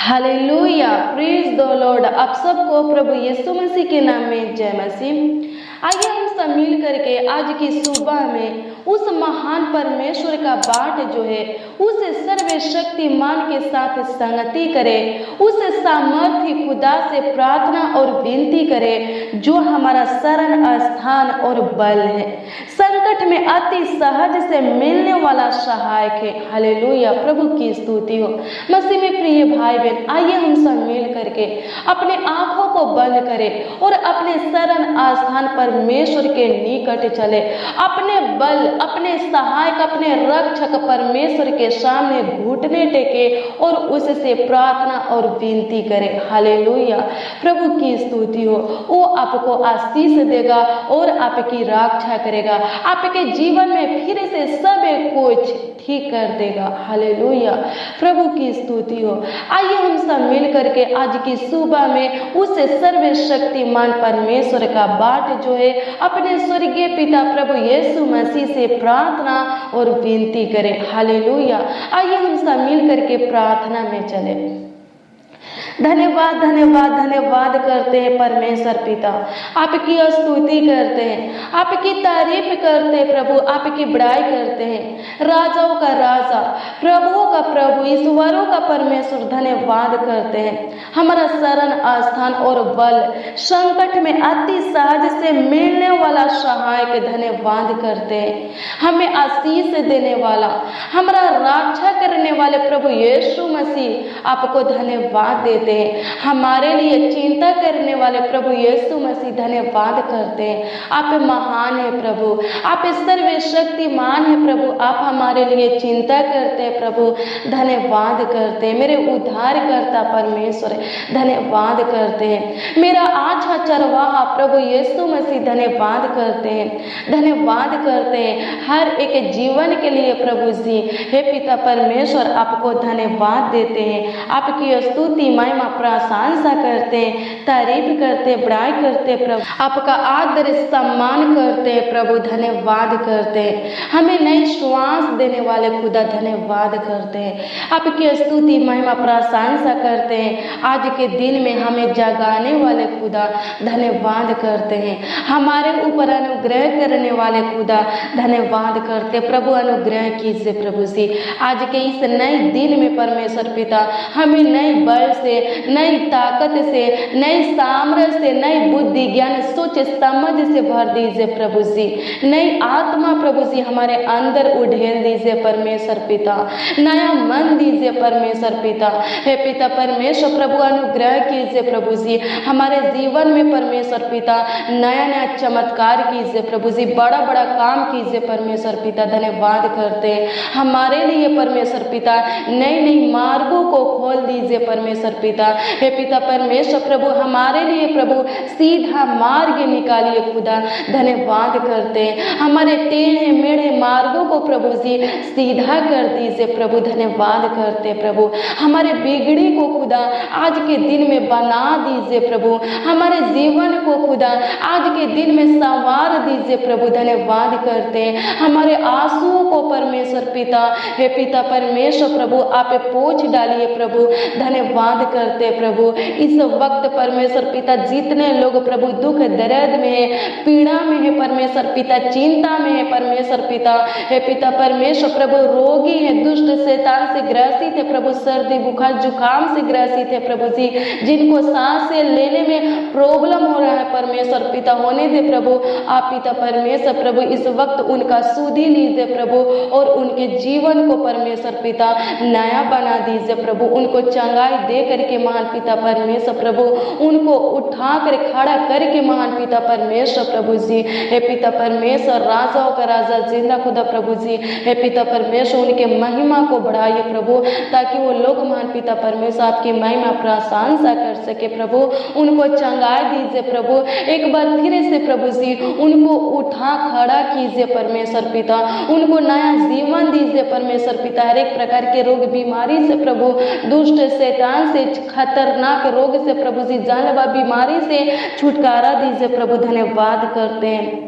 Hallelujah, praise the Lord. आप सबको प्रभु यीशु मसीह के नाम में जय मसीह। आइए हम सब मिल करके आज की सुबह में उस महान परमेश्वर का बाट जो है उस सर्वशक्तिमान के साथ संगति करें, उस सामर्थ्य खुदा से प्रार्थना और विनती करें जो हमारा शरण स्थान और बल है, संकट में अति सहज से मिलने वाला सहायक है। हालेलुया, प्रभु की स्तुति हो। मसीह में प्रिय भाई बहन, आइए हम सब मिल करके अपने आंखों को बंद करें और अपने शरण स्थान परमेश्वर के निकट चले, अपने बल, अपने सहायक, अपने रक्षक परमेश्वर के सामने घुटने टेके और उससे प्रार्थना और विनती करें। हालेलुया, प्रभु की स्तुति हो। वो आपको आशीष देगा और आपकी रक्षा करेगा, आपके जीवन में फिर से सब कुछ ठीक कर देगा। हालेलुया, प्रभु की स्तुति हो। आइए हम सब मिल करके आज की सुबह में उस सर्वशक्तिमान परमेश्वर का बाट जो है अपने स्वर्गीय पिता प्रभु यीशु मसीह से प्रार्थना और विनती करें। हालेलुया, आइए हम सब मिल करके प्रार्थना में चले। धन्यवाद धन्यवाद धन्यवाद करते हैं परमेश्वर पिता, आपकी स्तुति करते हैं, आपकी तारीफ करते हैं प्रभु, आपकी बड़ाई करते हैं। राजाओं का राजा, प्रभुओं का प्रभु, ईश्वरों का परमेश्वर धन्यवाद करते हैं। हमारा शरण स्थान और बल, संकट में अति सहज से मिलने वाला सहायक धन्यवाद करते हैं। हमें आशीष देने वाला, हमारा रक्षा करने वाले प्रभु यीशु मसीह आपको धन्यवाद देते हैं। हमारे लिए चिंता करने वाले प्रभु यीशु मसीह धन्यवाद करते हैं। आप महान है प्रभु, आप सर्वशक्तिमान है प्रभु, आप हमारे लिए चिंता करते हैं प्रभु, धन्यवाद करते हैं। मेरे उद्धारकर्ता परमेश्वर धन्यवाद करते हैं। मेरा अच्छा चरवाहा प्रभु यीशु मसीह धन्यवाद करते हैं, धन्यवाद करते हैं हर एक जीवन के लिए प्रभु जी। हे पिता परमेश्वर, आपको धन्यवाद देते हैं, आपकी स्तुति महिमा प्रशंसा करते हैं, तारीफ करते, बड़ाई करते प्रभु, आपका आदर सम्मान करते प्रभु, धन्यवाद करते हैं। हमें नई श्वास देने वाले खुदा धन्यवाद करते हैं, आपकी स्तुति महिमा प्रशंसा करते हैं। आज के दिन में हमें जगाने वाले खुदा धन्यवाद करते हैं, हमारे ऊपर अनुग्रह करने वाले खुदा धन्यवाद करते प्रभु। अनुग्रह कीजिए प्रभु जी, आज के इस नए दिन में परमेश्वर पिता हमें नए बल से, नई ताकत से, नई सामर्थ्य से, नई बुद्धि ज्ञान सोच समझ से भर दीजिए प्रभु जी। नई आत्मा प्रभु जी हमारे अंदर उड़ेल दीजिए परमेश्वर पिता, नया मन दीजिए परमेश्वर पिता। हे पिता परमेश्वर प्रभु, अनुग्रह कीजिए प्रभु जी, हमारे जीवन में परमेश्वर पिता नया नया चमत्कार कीजिए प्रभु जी, बड़ा बड़ा काम कीजिए परमेश्वर पिता, धन्यवाद करते हैं। हमारे लिए परमेश्वर पिता नई नई मार्गों को खोल दीजिए परमेश्वर पिता। हे पिता परमेश्वर प्रभु, हमारे लिए प्रभु सीधा मार्ग निकालिए खुदा, धन्यवाद करते हैं। हमारे टेढ़े मेढ़े मार्गों को प्रभु जी सीधा कर दीजिए प्रभु, धन्यवाद करते प्रभु। हमारे बिगड़ी को खुदा आज के दिन में बना दीजिए प्रभु, हमारे जीवन को खुदा आज के दिन में संवार दीजिए प्रभु, धन्यवाद करते हैं। हमारे आंसुओं को परमेश्वर पिता, हे पिता परमेश्वर प्रभु, आप पोंछ डालिए प्रभु, धन्यवाद करते प्रभु। इस वक्त परमेश्वर पिता जितने लोग प्रभु दुख दर्द में है, पीड़ा में है परमेश्वर पिता, चिंता में है परमेश्वर पिता, हे पिता परमेश्वर प्रभु, रोगी है, दुष्ट शैतान से ग्रसित है प्रभु, सर्दी बुखार जुकाम से ग्रसित है प्रभु जी, जिनको सांस लेने में प्रॉब्लम हो रहा है परमेश्वर पिता, होने दे प्रभु। आप पिता परमेश्वर प्रभु इस वक्त उनका सुधि लीजिए प्रभु और उनके जीवन को परमेश्वर पिता नया बना दीजिए प्रभु, उनको चंगाई दे करके महान पिता परमेश्वर प्रभु, उनको उठा कर खड़ा करके महान पिता परमेश्वर प्रभु जी। हे पिता परमेश्वर, राजाओं का राजा जिंदा खुदा प्रभु जी, हे पिता परमेश्वर उनके महिमा को बढ़ाइए प्रभु, ताकि वो लोग महान पिता परमेश्वर आपकी महिमा प्रशंसा कर सके प्रभु। उनको चंगाई दीजिए प्रभु, एक बार फिर से प्रभु जी उनको उठा खड़ा कीजिए परमेश्वर पिता, उनको नया जीवन दीजिए परमेश्वर पिता। हर एक प्रकार के रोग बीमारी से प्रभु, दुष्ट शैतान से, खतरनाक रोग से प्रभु जी, जानलेवा बीमारी से छुटकारा दीजिए प्रभु, धन्यवाद करते हैं।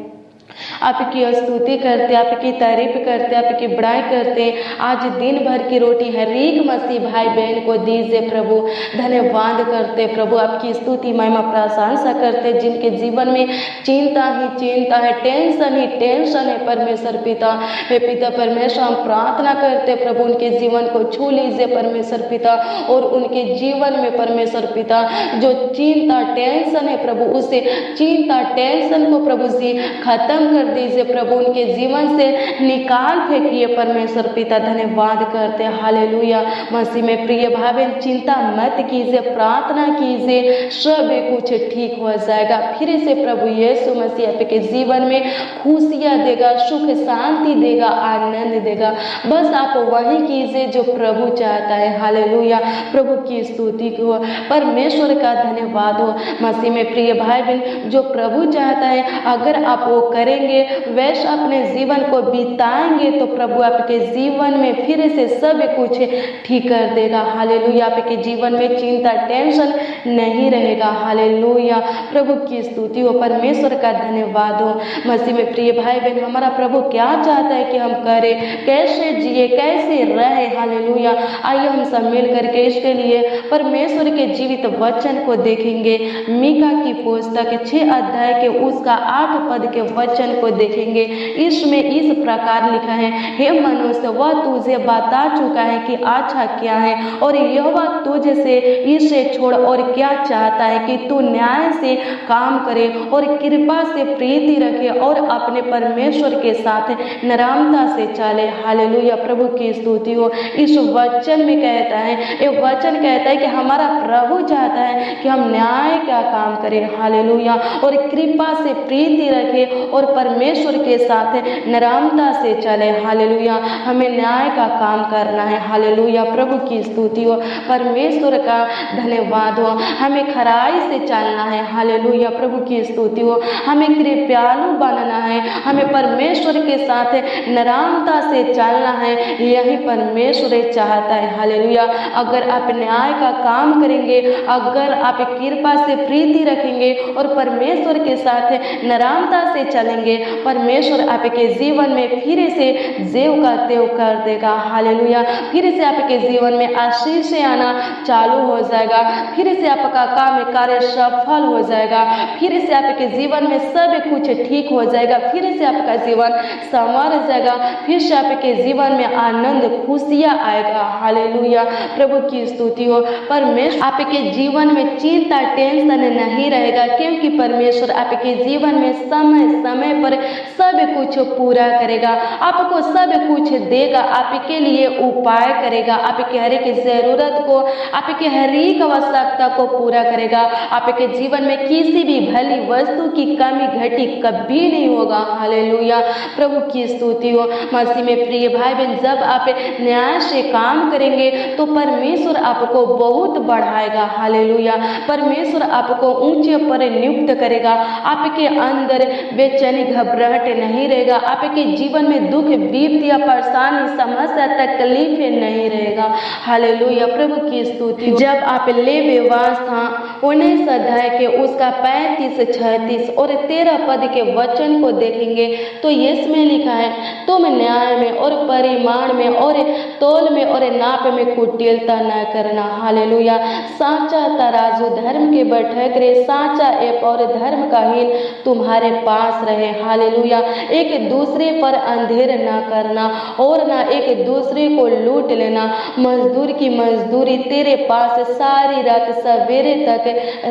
आपकी स्तुति करते, आपकी तारीफ करते, आपकी बड़ाई करते। आज दिन भर की रोटी हर एक मसीह भाई बहन को दीजिए प्रभु। धन्यवाद करते प्रभु, आपकी स्तुति महिमा प्रशंसा करते। जिनके जीवन में चिंता ही चिंता है, टेंशन ही टेंशन है परमेश्वर पिता, हे पिता परमेश्वर हम प्रार्थना करते प्रभु, उनके जीवन को छू लीजिए परमेश्वर पिता, और उनके जीवन में परमेश्वर पिता जो चिंता टेंशन है प्रभु, उसे चिंता टेंशन को प्रभु जी खत्म कर दीजिए प्रभु, उनके जीवन से निकाल फेंकिए परमेश्वर पिता। धन्यवाद करते, हालेलुया। मसीह में प्रिय भाई बहन चिंता मत कीजिए, प्रार्थना कीजिए, सब कुछ ठीक हो जाएगा। फिर से प्रभु यीशु मसीह आपके जीवन में खुशियाँ देगा, सुख शांति देगा, आनंद देगा। बस आप वही कीजिए जो प्रभु चाहता है। हालेलुया, प्रभु की स्तुति हो, परमेश्वर का धन्यवाद हो। मसीह में प्रिय भाई बहन जो प्रभु चाहता है अगर आप वो करेंगे, वैसे अपने जीवन को बिताएंगे, तो प्रभु आपके जीवन में फिर से सब कुछ ठीक कर देगा। हालेलुया, आपके जीवन में चिंता टेंशन नहीं रहेगा। हालेलुया, प्रभु की स्तुति हो, परमेश्वर का धन्यवाद हो। मसीह में प्रिय भाई बहन हमारा प्रभु क्या चाहता है कि हम करें, कैसे जिए, कैसे रहे। हालेलुया, आइए हम सब मिल करके इसके लिए परमेश्वर के जीवित वचन को देखेंगे। मीका की पुस्तक 6 अध्याय के उसका 8 पद के वचन को देखेंगे। इसमें इस प्रकार लिखा है, हे मनुष्य वह तुझे बता चुका है कि अच्छा क्या है, और यहोवा तुझसे इसे छोड़ और क्या चाहता है कि तू न्याय से काम करे और कृपा से प्रीति रखे और अपने परमेश्वर के साथ नम्रता से चले। हालेलुया, प्रभु की स्तुति हो। इस वचन में कहता है, ये वचन कहता है कि हमारा प्रभु चाहता है कि हम न्याय का काम करें। हालेलुया, और कृपा से प्रीति रखे और परमेश्वर के साथ नम्रता से चले। हालेलुया, हमें न्याय का काम करना है। हालेलुया, प्रभु की स्तुति हो, परमेश्वर का धन्यवाद हो। हमें खराई से चलना है। हालेलुया, प्रभु की स्तुति हो। हमें कृपालु बनना है, हमें परमेश्वर के साथ नम्रता से चलना है, यही परमेश्वर चाहता है। हालेलुया, अगर आप न्याय का काम करेंगे, अगर आप कृपा से प्रीति रखेंगे और परमेश्वर के साथ नम्रता से चलेंगे, परमेश्वर आपके जीवन में फिर से जेव का तेव कर देगा। हालेलुया, फिर से आपके जीवन में आशीष आना चालू हो जाएगा, फिर से आपका काम कार्य सफल हो जाएगा, फिर से आपके जीवन में सब कुछ ठीक हो जाएगा, फिर से आपका जीवन संवर जाएगा, फिर से आपके जीवन में आनंद खुशियाँ आएगा। हालेलुया, प्रभु की स्तुति हो। परमेश्वर आपके जीवन में चिंता टेंशन नहीं रहेगा, क्योंकि परमेश्वर आपके जीवन में समय समय पर सब कुछ पूरा करेगा, आपको सब कुछ देगा, आपके लिए उपाय करेगा, आपके हर एक जरूरत को, आपके हर एक आवश्यकता को पूरा करेगा। आपके जीवन में किसी भी भली वस्तु की कमी घटी कभी नहीं होगा। हालेलुया, प्रभु की स्तुति हो। मसीह में प्रिय भाई बहन जब आप न्याय से काम करेंगे तो परमेश्वर आपको बहुत बढ़ाएगा। हालेलुया, परमेश्वर आपको ऊंचे पर नियुक्त करेगा, आपके अंदर बेचैनी घबराहट नहीं रहेगा, आपके जीवन में दुख विपत्तियां परेशानी समस्या तकलीफ नहीं रहेगा। हालेलुया, प्रभु की स्तुति। जब आप लेवी व्यवस्था 19 अध्याय के उसका 35, 36 और 13 पद के वचन को देखेंगे तो इसमें लिखा है, तुम न्याय में और परिमाण में और तोल में और नाप में कुटिलता न करना। हालेलुया, साचा तराजू धर्म के बैठक रे, साचा एप और धर्म का हीन तुम्हारे पास रहे। हालेलुया, एक दूसरे पर अंधेर ना करना और ना एक दूसरे को लूट लेना। मजदूर की मजदूरी तेरे पास सारी रात सवेरे तक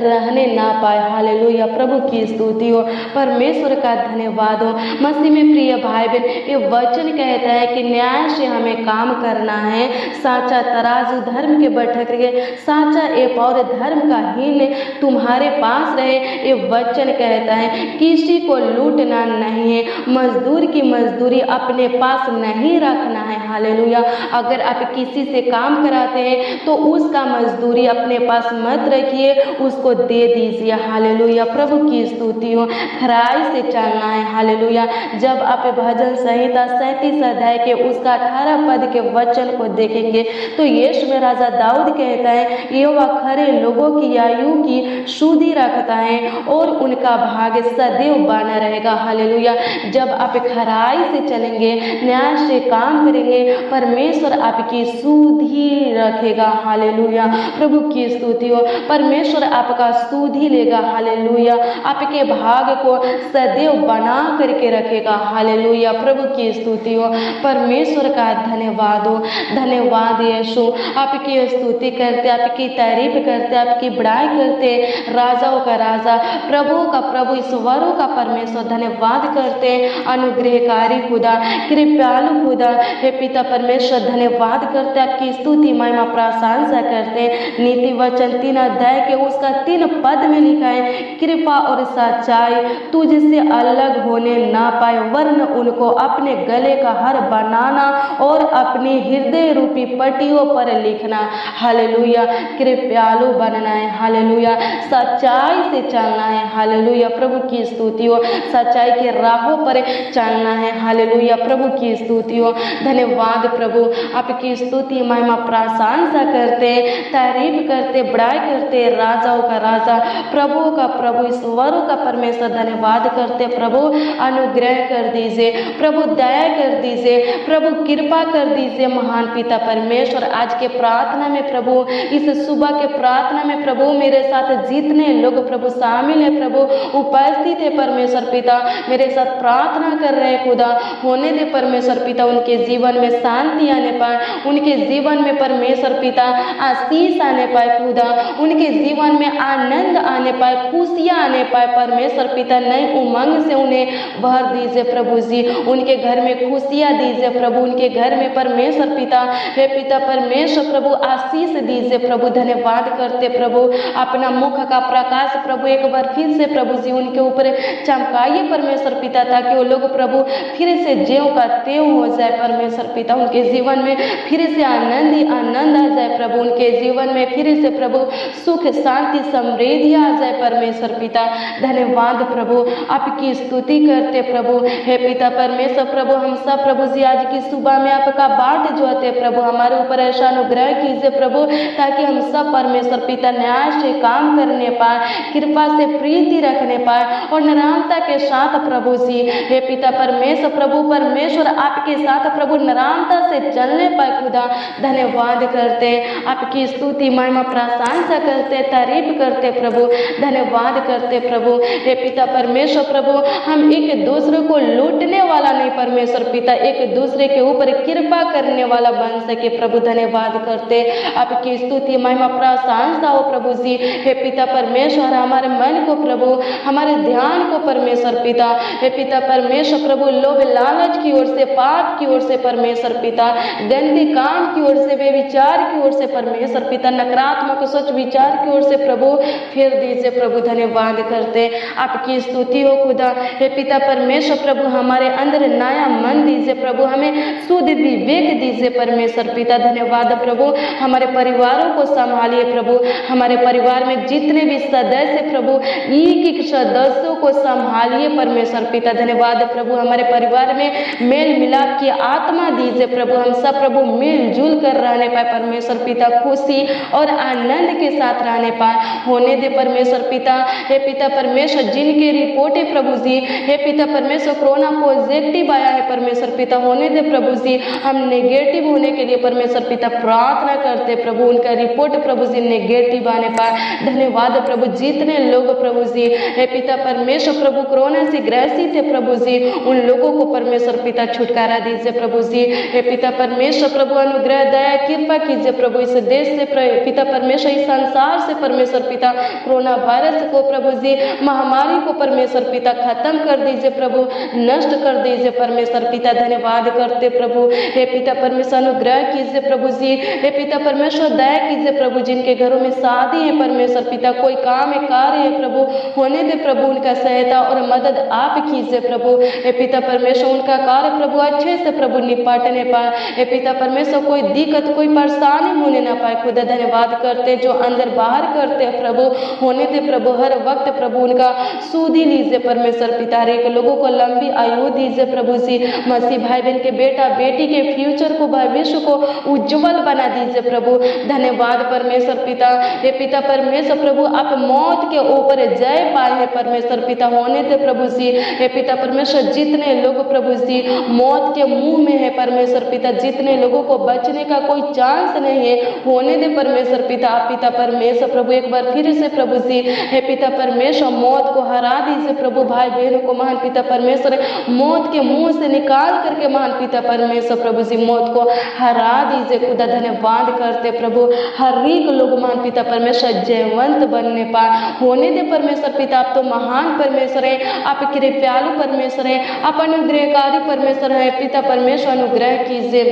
रहने ना पाए। हालेलुया, प्रभु की स्तुति हो, परमेश्वर का धन्यवाद हो। मसीह में प्रिय भाई बहन ये वचन कहता है कि न्याय से हमें काम करना है, साचा तराजू धर्म के बैठक रहे, साचा एप और धर्म का हीन तुम्हारे पास रहे। ये वचन कहता है किसी को लूटना नहीं है, मजदूर की मजदूरी अपने पास नहीं रखना है। हालेलुया, अगर आप किसी से काम कराते हैं तो उसका मजदूरी अपने पास मत रखिए, उसको दे दीजिए। हालेलुया, प्रभु की स्तुति हो। खराई से चलना है। हालेलुया, जब आप भजन संहिता 37 अध्याय के उसका 18 पद के वचन को देखेंगे तो यीशु में राजा दाऊद कहता है, यहोवा खरे लोगों की आयु की सुधि रखता है और उनका भाग्य सदैव बना रहेगा। Hallelujah, hallelujah. जब आप खराई से चलेंगे, न्याय से काम करेंगे, परमेश्वर आपकी सुधि रखेगा। हालेलुया, प्रभु की स्तुति हो। परमेश्वर आपका सुधि लेगा। हालेलुया, आपके भाग को सदैव बना करके रखेगा। हालेलुया, प्रभु की स्तुति हो। परमेश्वर का धन्यवाद हो। धन्यवाद यीशु, आपकी स्तुति करते, आपकी तारीफ करते, आपकी बड़ाई करते, राजाओं का राजा, प्रभुओं का प्रभु, ईश्वरों का परमेश्वर धन्यवाद करते, अनुग्रहकारी खुदा, कृपालु खुदा, हे पिता परमेश्वर धन्यवाद करते, आपकी स्तुति महिमा प्रशंसा करते। नीति वचन 3 अध्याय के उसका 3 पद में लिखा है, कृपा और सच्चाई तुझसे अलग होने ना पाए, वरन उनको अपने गले का हार बनाना और अपनी हृदय रूपी पट्टियों पर लिखना। हालेलुया, कृपालु बनना है। हालेलुया, सच्चाई से चलना है। हालेलुया, प्रभु की स्तुति हो। सच्चाई के राहों पर चलना है। हालेलुया, प्रभु की स्तुति हो। धन्यवाद प्रभु, आपकी स्तुति महिमा प्रशंसा करते, तारीफ करते, बड़ाई करते, राजाओं का राजा, प्रभुओं का प्रभु, ईश्वरों का परमेश्वर धन्यवाद करते। प्रभु अनुग्रह कर दीजिए, प्रभु दया कर दीजिए, प्रभु कृपा कर दीजिए। महान पिता परमेश्वर, आज के प्रार्थना में प्रभु, इस सुबह के प्रार्थना में प्रभु, मेरे साथ जितने लोग प्रभु शामिल है, प्रभु उपस्थित है परमेश्वर पिता, मेरे साथ प्रार्थना कर रहे हैं खुदा, होने दे परमेश्वर पिता, उनके जीवन में शांति आने पाए, उनके जीवन में परमेश्वर पिता आशीष आने पाए खुदा, उनके जीवन में आनंद आने पाए, खुशियाँ आने पाए परमेश्वर पिता। नई उमंग से उन्हें भर दीजिए प्रभु जी, उनके घर में खुशियाँ दीजिए प्रभु, उनके घर में परमेश्वर पिता, हे पिता परमेश्वर प्रभु आशीष दीजिए प्रभु। धन्यवाद करते प्रभु, अपना मुख का प्रकाश प्रभु एक बार फिर से प्रभु जी उनके ऊपर चमकाइए परमेश्वर पिता, ताकि वो लोग प्रभु फिर से ज्यों का त्यों हो जाए परमेश्वर पिता। उनके जीवन में फिर से आनंद ही आनंद आ जाए प्रभु, उनके जीवन में फिर से प्रभु सुख शांति समृद्धि आ जाए परमेश्वर पिता। धन्यवाद प्रभु, आपकी स्तुति करते प्रभु, हे पिता परमेश्वर प्रभु। हम सब प्रभु जी आज की सुबह में आपका बाट जोते प्रभु, हमारे ऊपर ऐसा अनुग्रह कीजिए प्रभु, ताकि हम सब परमेश्वर पिता न्याय से काम करने पाए, कृपा से प्रीति रखने पाए और नरामता के साथ प्रभु जी, हे पिता परमेश्वर प्रभु परमेश्वर आपके साथ प्रभु नरामता से चलने पाए खुदा। धन्यवाद करते, आपकी स्तुति महिमा प्रशंसा करते, तारीफ करते प्रभु, धन्यवाद करते प्रभु, हे पिता परमेश्वर प्रभु। हम एक दूसरे को लूटने वाला नहीं परमेश्वर पिता, एक दूसरे के ऊपर कृपा करने वाला बन सके प्रभु। धन्यवाद करते, आपकी स्तुति महिमा प्रशंसा हो प्रभु जी, हे पिता परमेश्वर। हमारे मन को प्रभु, हमारे ध्यान को परमेश्वर पिता, हे पिता परमेश्वर प्रभु, लोभ लालच की ओर से, पाप की ओर से परमेश्वर पिता, गंदे काम की ओर से, बेविचार की ओर से परमेश्वर पिता, नकारात्मक सोच विचार की ओर से प्रभु फेर दीजिए प्रभु। धन्यवाद करते, आपकी स्तुति हो खुदा, हे पिता परमेश्वर प्रभु। हमारे अंदर नया मन दीजिए प्रभु, हमें शुद्ध विवेक दीजिए परमेश्वर पिता। धन्यवाद प्रभु, हमारे परिवारों को संभालिए प्रभु, हमारे परिवार में जितने भी सदस्य प्रभु, एक एक सदस्यों को संभालिए परमेश्वर पिता। धन्यवाद प्रभु, हमारे परिवार में मेल मिलाप की आत्मा दीजिए प्रभु, हम सब प्रभु मिलजुल कर रहने पाए परमेश्वर पिता, खुशी और आनंद के साथ रहने पाए, होने दे परमेश्वर पिता। हे पिता परमेश्वर, जिनके रिपोर्टें प्रभु जी, हे पिता परमेश्वर कोरोना पॉजिटिव आया है परमेश्वर पिता, होने दे प्रभु जी, हम नेगेटिव होने के लिए परमेश्वर पिता प्रार्थना करते प्रभु, उनका रिपोर्ट प्रभु जी नेगेटिव आने पाए। धन्यवाद प्रभु, जितने लोग प्रभु जी, हे पिता परमेश्वर प्रभु कोरोना से ग्रसित है प्रभु जी, उन लोगों को परमेश्वर पिता छुटकारा दीजिए प्रभु जी, हे पिता परमेश्वर प्रभु। अनुग्रह दया कृपा कीजिए प्रभु, इस देश से पिता परमेश्वर, इस संसार से परमेश्वर पिता कोरोना वायरस को प्रभु जी, महामारी को परमेश्वर पिता खत्म कर दीजिए प्रभु, नष्ट कर दीजिए परमेश्वर पिता। धन्यवाद करते प्रभु, हे पिता परमेश्वर। अनुग्रह कीजिए प्रभु जी, हे पिता परमेश्वर। दया कीजिए प्रभु, जिनके घरों में शादी है परमेश्वर पिता, कोई काम है, कार्य है प्रभु, होने दे प्रभु, उनका सहायता और मदद आप कीजिए प्रभु, हे पिता परमेश्वर। उनका कार्य प्रभु अच्छे से प्रभु निपटने पाए, हे पिता परमेश्वर, कोई दिक्कत कोई परेशानी होने ना पाए खुदा। धन्यवाद करते, जो अंदर बाहर करते हैं प्रभु, होने दे प्रभु, हर वक्त प्रभु उनका सुधि लीजिए परमेश्वर पिता। हर एक लोगों को लंबी आयु दीजिए प्रभु जी, मसीह भाई बहन के बेटा बेटी के फ्यूचर को, भविष्य को उज्जवल बना दीजिए प्रभु। धन्यवाद परमेश्वर पिता, हे पिता परमेश्वर प्रभु, आप मौत के ऊपर जय पाए हैं परमेश्वर पिता, होने दे प्रभु जी। जी। हे पिता परमेश्वर, जितने लोग प्रभु जी मौत के मुंह में है परमेश्वर पिता, जितने लोगों को बचने का कोई चांस नहीं है, होने दे परमेश्वर पिता। आप पिता परमेश्वर प्रभु एक बार फिर से प्रभु जी हे पिता परमेश्वर मौत को हरा दीजिए प्रभु। भाई बहनों को महान पिता परमेश्वर मौत के मुंह से निकाल करके महान पिता परमेश्वर प्रभु जी मौत को हरा दीजिए खुदा। धन्यवाद करते प्रभु, हर एक लोग महान पिता परमेश्वर जयवंत बनने पाए, होने दे परमेश्वर पिता। आप तो महान परमेश्वर है, आप कृपालु परमेश्वर है, आप अनुग्रहकारी परमेश्वर है पिता परमेश्वर। अनुग्रह कीजिए,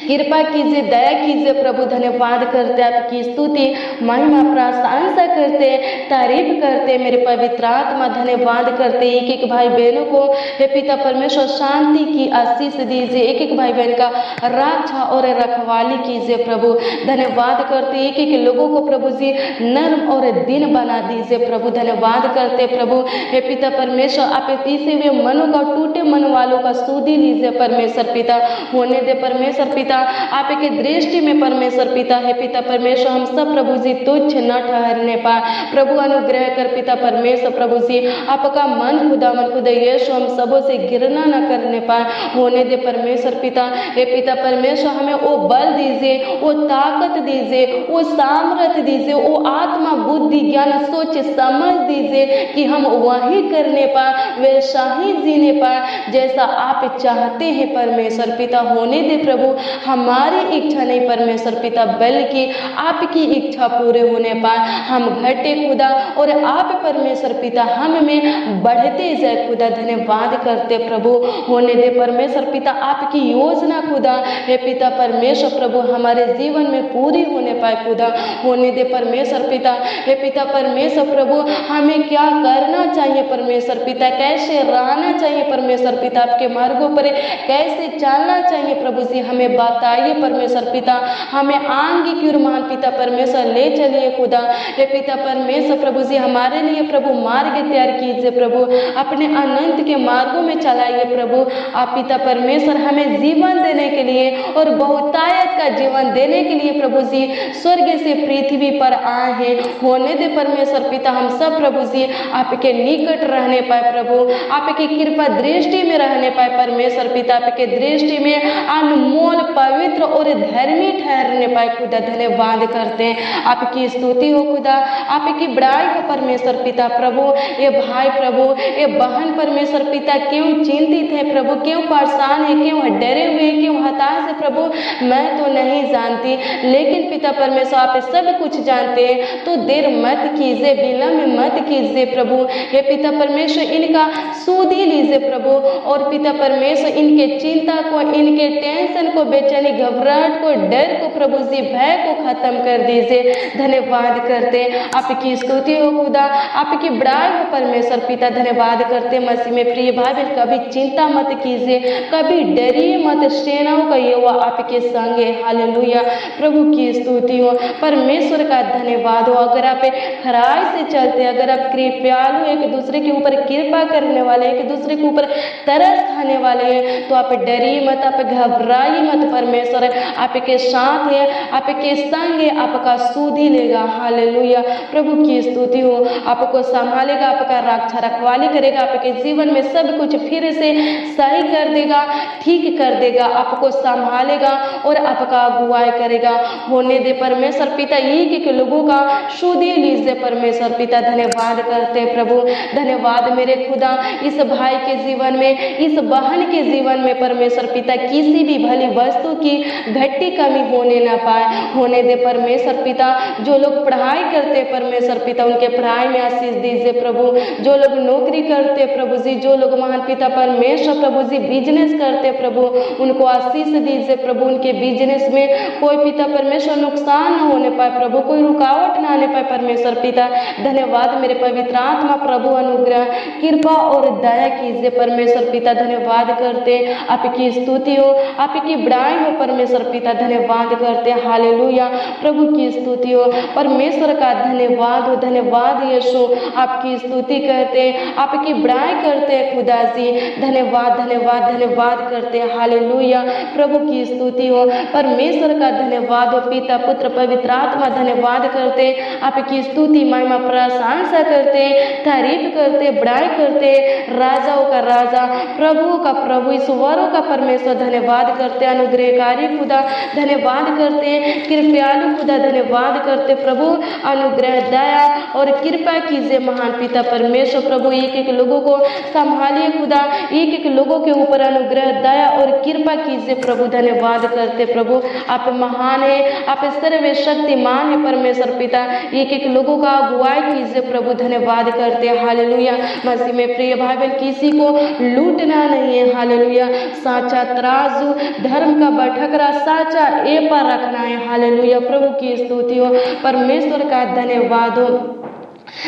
कृपा कीजिए, दया कीजिए प्रभु। धन्यवाद करते, आपकी स्तुति महिमा प्रशंसा करते, तारीफ करते मेरे पवित्र आत्मा। धन्यवाद करते, एक एक भाई बहनों को हे पिता परमेश्वर शांति की आशीष दीजिए, एक एक भाई बहन का रक्षा और रखवाली कीजिए प्रभु। धन्यवाद करते, एक एक लोगों को प्रभु जी नर्म और दिन बना दीजिए प्रभु। धन्यवाद करते प्रभु हे पिता परमेश्वर, आप पीसे हुए मनों का, टूटे मन वालों का सुधी लीजिए परमेश्वर पिता। होने दे परमेश्वर पिता, आपके दृष्टि में परमेश्वर पिता है पिता परमेश्वर हम सब प्रभु जी तुच्छ न ठहरने पाए प्रभु। अनुग्रह कर पिता परमेश्वर प्रभु जी, आपका मन खुदा यीशु हम सबों से घृणा न करने पाए। होने दे परमेश्वर पिता हे पिता परमेश्वर, हमें वो बल दीजिए, वो ताकत दीजिए, वो सामर्थ्य दीजिए, वो आत्मा बुद्धि ज्ञान सोच समझ दीजिए कि हम वही करने पाए, वैसा ही जीने पाए जैसा आप चाहते हैं परमेश्वर पिता। होने दे प्रभु, हमारी इच्छा नहीं परमेश्वर पिता, बल्कि आपकी इच्छा पूरे होने पाए। हम घटे खुदा और आप परमेश्वर पिता हम में बढ़ते जाए खुदा। धन्यवाद करते प्रभु, होने दे परमेश्वर पिता, आपकी योजना खुदा हे पिता परमेश्वर प्रभु हमारे जीवन में पूरी होने पाए खुदा। होने दे परमेश्वर पिता हे पिता परमेश्वर प्रभु, हमें क्या करना चाहिए परमेश्वर पिता, कैसे रहना चाहिए परमेश्वर पिता, आपके मार्गों पर कैसे चलना चाहिए प्रभु जी हमें बताइए परमेश्वर पिता। हमें आगे की ओर महान पिता परमेश्वर ले चलिए खुदा हे पिता परमेश्वर प्रभु जी, हमारे लिए प्रभु मार्ग तैयार कीजिए प्रभु, अपने अनंत के मार्गों में चलाइए प्रभु। आप पिता परमेश्वर हमें जीवन देने के लिए और बहुतायत का जीवन देने के लिए प्रभु जी स्वर्ग से पृथ्वी पर आए हैं। होने दे परमेश्वर पिता, हम सब प्रभु जी आपके निकट रहने पाए प्रभु, आपकी कृपा दृष्टि में रहने पाए परमेश्वर पिता, आपके दृष्टि में अनमोल पवित्र और धर्मी ठहरने पाए खुदा। धन्यवाद करते हैं, आपकी स्तुति हो खुदा, आपकी बड़ाई हो परमेश्वर पिता प्रभु। ये भाई प्रभु, ये बहन परमेश्वर पिता क्यों चिंतित है प्रभु, क्यों परेशान है, क्यों डरे हुए, क्यों हताश है प्रभु, मैं तो नहीं जानती, लेकिन पिता परमेश्वर आप सब कुछ जानते हैं। तो देर मत कीजिए, विलंब मत कीजिए प्रभु हे पिता परमेश्वर, इनका सुधी लीजिए प्रभु। और पिता परमेश्वर इनके चिंता को, इनके टेंशन को, बेचैनी घबराहट को, डर को प्रभु जी भय को खत्म कर दीजिए। धन्यवाद करते, आपकी स्तुति हो खुदा, आपकी बड़ाई हो परमेश्वर पिता। धन्यवाद करते मसीह में प्रिय भाई बहन, कभी चिंता मत कीजिए, कभी डरिए मत, सेनाओं का यहोवा आपके संग है। हालेलुया, प्रभु की स्तुति हो, परमेश्वर का धन्यवाद हो। अगर आप खराई से चलते, अगर आप कृपालु, एक दूसरे के ऊपर कृपा करने वाले, एक दूसरे के ऊपर तरस खाने वाले हैं, तो आप डरिए मत, आप घबराइए मत, परमेश्वर आपके साथ है, आपके संग है, आपका सुधी लेगा। हालेलुया, प्रभु की स्तुति हो, आपको संभालेगा, आपका रक्षा रखवाली करेगा, आपके जीवन में सब कुछ फिर से सही कर देगा, ठीक कर देगा, आपको संभालेगा और आपका अगुवाई करेगा। होने दे परमेश्वर पिता, एक लोगों का सुधी लीजिए परमेश्वर पिता। धन्यवाद करते प्रभु, धन्यवाद मेरे खुदा, इस भाई के जीवन में, इस बहन के जीवन में परमेश्वर पिता किसी भी भली वस्तु की घटी कमी होने ना पाए। होने दे परमेश्वर पिता, जो लोग पढ़ाई करते परमेश्वर पिता उनके पढ़ाई में आशीष दीजिए प्रभु, जो लोग नौकरी करते प्रभु जी, जो लोग महान पिता परमेश्वर प्रभु जी बिजनेस करते प्रभु उनको आशीष दीजिए प्रभु, उनके बिजनेस में कोई पिता परमेश्वर नुकसान न होने पाए प्रभु, कोई रुकावट न आने पाए परमेश्वर पिता। धन्यवाद मेरे पवित्र आत्मा प्रभु, अनुग्रह कृपा और दया कीजिए परमेश्वर पिता। धन्यवाद करते, आपकी स्तुति हो, आपकी बड़ाई बुराई हो परमेश्वर पिता धन्यवाद करते हैं। हालेलुया, प्रभु की स्तुति हो, परमेश्वर का धन्यवाद हो। धन्यवाद यीशु, आपकी स्तुति करते हैं, आपकी बड़ाई करते हैं खुदा जी। धन्यवाद धन्यवाद धन्यवाद करते हैं। हालेलुया, प्रभु की स्तुति हो, परमेश्वर का धन्यवाद हो। पिता पुत्र पवित्र आत्मा धन्यवाद करते, आपकी स्तुति महिमा प्रशंसा करते, तारीफ करते, बड़ाई करते, राजाओं का राजा प्रभुओं का प्रभु ईश्वरों का परमेश्वर धन्यवाद करते, अनुग्रहकारी खुदा धन्यवाद करते, कृपयालु खुदा धन्यवाद करते। प्रभु अनुग्रह दया और कृपा कीजिए महान पिता परमेश्वर। प्रभु एक एक लोगों को संभालिए खुदा, एक एक लोगों के ऊपर अनुग्रह दया और कृपा कीजिए प्रभु। धन्यवाद करते प्रभु, आप महान है, आप सर्वशक्तिमान है परमेश्वर पिता। एक एक लोगों का अगुवाई कीजिए प्रभु। धन्यवाद करते, हालेलुया। मसीह में प्रिय भाई बहन, किसी को लूटना नहीं है। हालेलुया, साचा तराजू धर्म का बटखरा साचा ए पर रखना है। हालेलुया, प्रभु की स्तुति हो, परमेश्वर का धन्यवाद हो।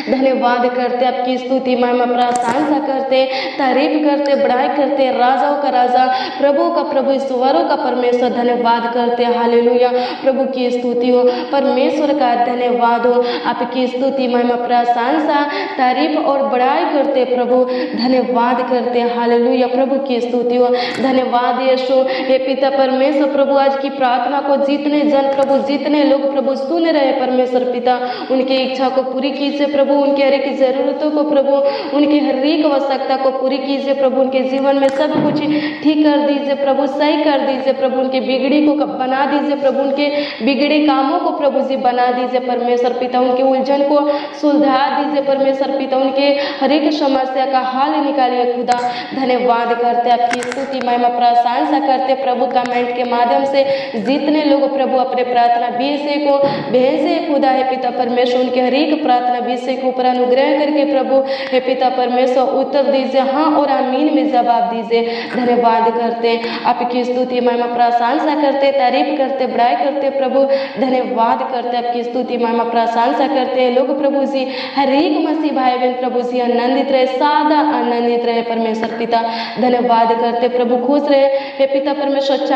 धन्यवाद करते, आपकी स्तुति महिमा प्रशंसा करते, तारीफ करते, बड़ाई करते, राजाओं का राजा प्रभु का प्रभु ईश्वरों का परमेश्वर धन्यवाद करते। हालेलुया, प्रभु की स्तुति हो, परमेश्वर का धन्यवाद हो, आपकी स्तुति महिमा प्रशंसा तारीफ और बड़ाई करते प्रभु। धन्यवाद करते, हालेलुया, प्रभु की स्तुति हो। धन्यवाद यीशु, हे पिता परमेश्वर प्रभु, आज की प्रार्थना को जितने जन प्रभु, जितने लोग प्रभु सुन रहे परमेश्वर पिता, उनकी इच्छा को पूरी कीजिए प्रभु, उनके हर एक जरूरतों को प्रभु, उनकी हर एक आवश्यकता को पूरी कीजिए प्रभु। उनके जीवन में सब कुछ ठीक कर दीजिए प्रभु, सही कर दीजिए प्रभु। उनके बिगड़ी को बना दीजिए प्रभु, उनके बिगड़े कामों को प्रभु जी बना दीजिए परमेश्वर पिता। उनके उलझन को सुलझा दीजिए परमेश्वर पिता, उनके हर एक समस्या का हल निकालिए खुदा। धन्यवाद करते, आपकी स्तुति महिमा प्रशंसा करते प्रभु। कमेंट के माध्यम से जितने लोग प्रभु अपने प्रार्थना विषय को भेजे खुदा है पिता परमेश्वर, उनके हर एक प्रार्थना विषय के ऊपर अनुग्रह करके प्रभु हे पिता परमेश्वर उत्तर दीजिए, हाँ और आमीन में जवाब दीजिए। धन्यवाद करते, आपकी स्तुति महिमा प्रशंसा करते, तारीफ करते, बड़ाई करते प्रभु। धन्यवाद करते, आपकी स्तुति महिमा प्रशंसा करते लोग प्रभु जी। हर एक मसीह भाई बहन प्रभु जी आनंदित रहे, सादा आनंदित रहे परमेश्वर पिता। धन्यवाद करते प्रभु, खुश रहे हे पिता परमेश्वर,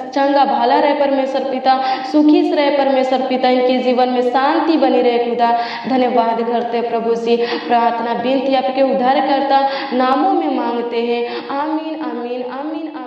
चंगा भला रहे परमेश्वर पिता, सुखी से रहे परमेश्वर पिता, इनके जीवन में शांति बनी रहे खुदा। धन्यवाद करते प्रभु जी। प्रार्थना विनती आपके उद्धारकर्ता नामों में मांगते हैं, आमीन आमीन आमीन आमीन।